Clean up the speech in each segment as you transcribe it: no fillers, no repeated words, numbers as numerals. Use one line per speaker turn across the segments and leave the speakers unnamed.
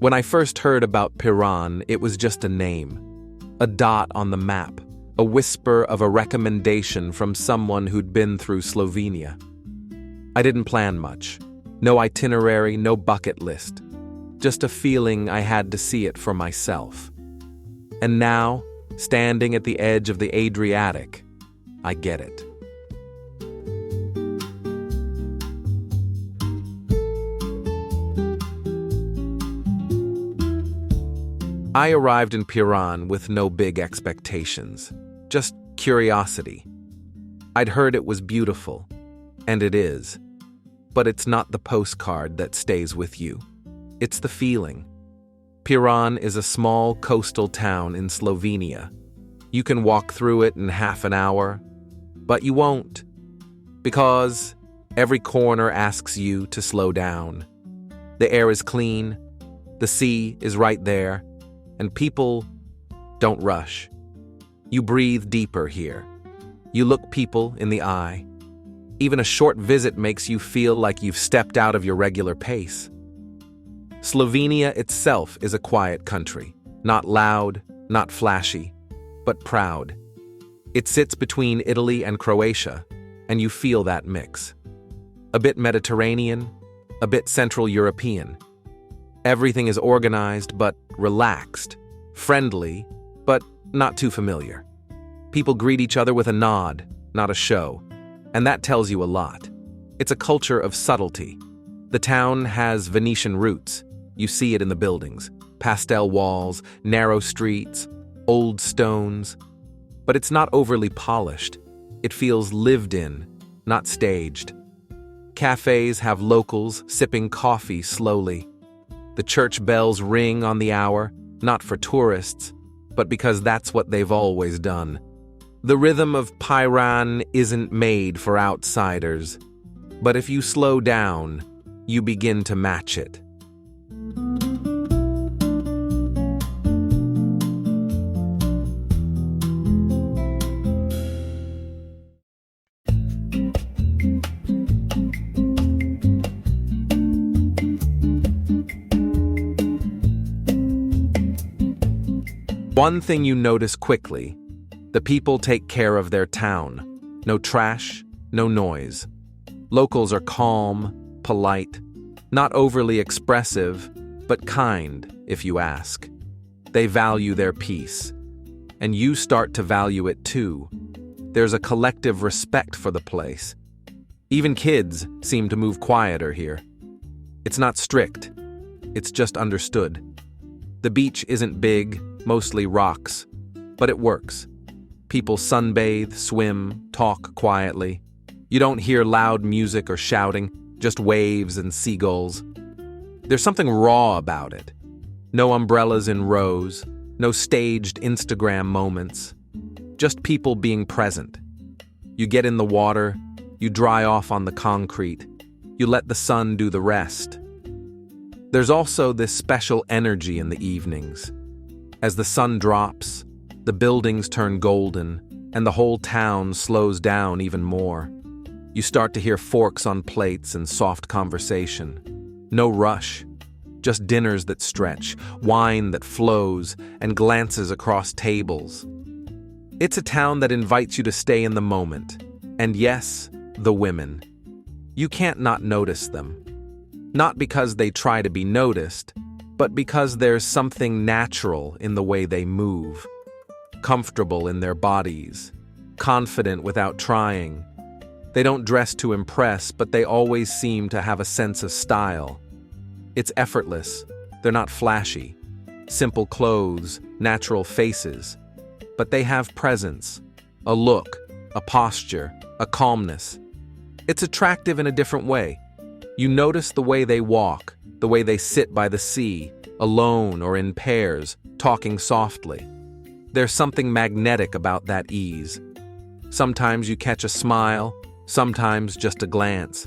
When I first heard about Piran, it was just a name, a dot on the map, a whisper of a recommendation from someone who'd been through Slovenia. I didn't plan much. No itinerary, no bucket list. Just a feeling I had to see it for myself. And now, standing at the edge of the Adriatic, I get it. I arrived in Piran with no big expectations, just curiosity. I'd heard it was beautiful, and it is. But it's not the postcard that stays with you. It's the feeling. Piran is a small coastal town in Slovenia. You can walk through it in half an hour, but you won't, because every corner asks you to slow down. The air is clean, the sea is right there, and people don't rush. You breathe deeper here. You look people in the eye. Even a short visit makes you feel like you've stepped out of your regular pace. Slovenia itself is a quiet country, not loud, not flashy, but proud. It sits between Italy and Croatia, and you feel that mix. A bit Mediterranean, a bit Central European. Everything is organized but relaxed, friendly but not too familiar. People greet each other with a nod, not a show, and that tells you a lot. It's a culture of subtlety. The town has Venetian roots. You see it in the buildings. Pastel walls, narrow streets, old stones. But it's not overly polished. It feels lived in, not staged. Cafes have locals sipping coffee slowly. The church bells ring on the hour, not for tourists, but because that's what they've always done. The rhythm of Piran isn't made for outsiders, but if you slow down, you begin to match it. One thing you notice quickly: the people take care of their town. No trash, no noise. Locals are calm, polite, not overly expressive, but kind, if you ask. They value their peace. And you start to value it too. There's a collective respect for the place. Even kids seem to move quieter here. It's not strict. It's just understood. The beach isn't big, mostly rocks, but it works. People sunbathe, swim, talk quietly. You don't hear loud music or shouting, just waves and seagulls. There's something raw about it. No umbrellas in rows, no staged Instagram moments. Just people being present. You get in the water, you dry off on the concrete, you let the sun do the rest. There's also this special energy in the evenings. As the sun drops, the buildings turn golden, and the whole town slows down even more. You start to hear forks on plates and soft conversation. No rush, just dinners that stretch, wine that flows, and glances across tables. It's a town that invites you to stay in the moment. And yes, the women. You can't not notice them. Not because they try to be noticed, but because there's something natural in the way they move. Comfortable in their bodies, confident without trying. They don't dress to impress, but they always seem to have a sense of style. It's effortless. They're not flashy. Simple clothes, natural faces. But they have presence, a look, a posture, a calmness. It's attractive in a different way. You notice the way they walk, the way they sit by the sea, alone or in pairs, talking softly. There's something magnetic about that ease. Sometimes you catch a smile, sometimes just a glance.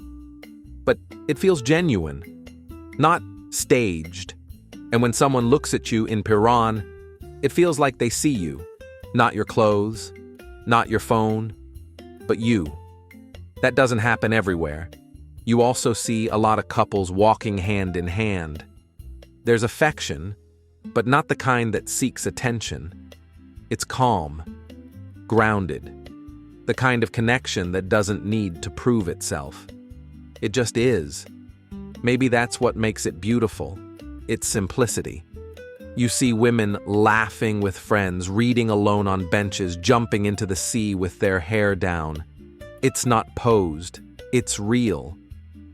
But it feels genuine, not staged. And when someone looks at you in Piran, it feels like they see you. Not your clothes, not your phone, but you. That doesn't happen everywhere. You also see a lot of couples walking hand in hand. There's affection, but not the kind that seeks attention. It's calm, grounded, the kind of connection that doesn't need to prove itself. It just is. Maybe that's what makes it beautiful. Its simplicity. You see women laughing with friends, reading alone on benches, jumping into the sea with their hair down. It's not posed, it's real.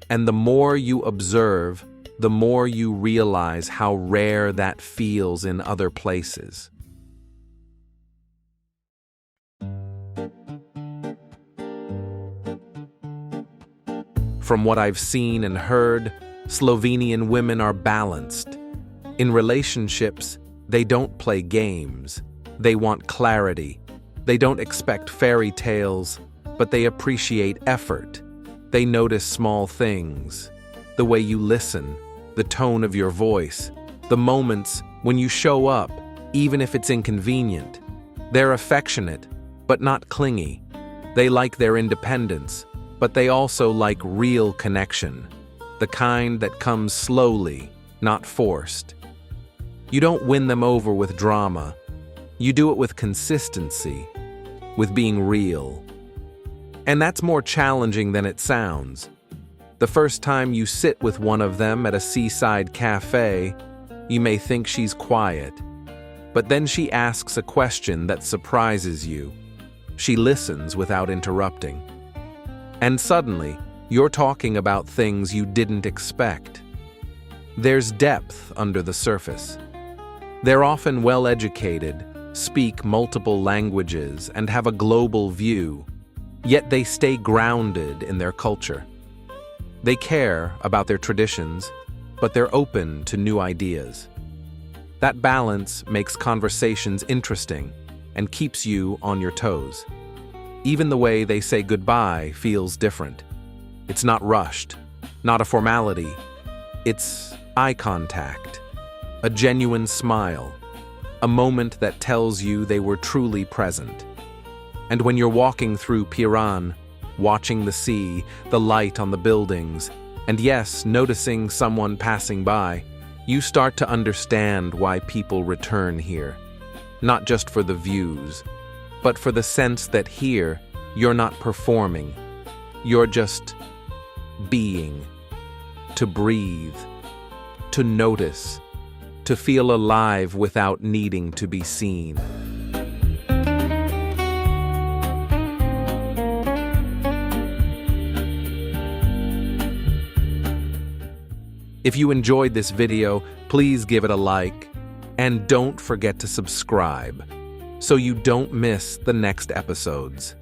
And the more you observe, the more you realize how rare that feels in other places. From what I've seen and heard, Slovenian women are balanced. In relationships, they don't play games. They want clarity. They don't expect fairy tales, but they appreciate effort. They notice small things. The way you listen, the tone of your voice, the moments when you show up, even if it's inconvenient. They're affectionate, but not clingy. They like their independence, but they also like real connection, the kind that comes slowly, not forced. You don't win them over with drama. You do it with consistency, with being real. And that's more challenging than it sounds. The first time you sit with one of them at a seaside cafe, you may think she's quiet. But then she asks a question that surprises you. She listens without interrupting. And suddenly, you're talking about things you didn't expect. There's depth under the surface. They're often well-educated, speak multiple languages, and have a global view, yet they stay grounded in their culture. They care about their traditions, but they're open to new ideas. That balance makes conversations interesting and keeps you on your toes. Even the way they say goodbye feels different. It's not rushed, not a formality. It's eye contact, a genuine smile, a moment that tells you they were truly present. And when you're walking through Piran, watching the sea, the light on the buildings, and yes, noticing someone passing by, you start to understand why people return here. Not just for the views, but for the sense that here, you're not performing. You're just being, to breathe, to notice, to feel alive without needing to be seen. If you enjoyed this video, please give it a like, and don't forget to subscribe so you don't miss the next episodes.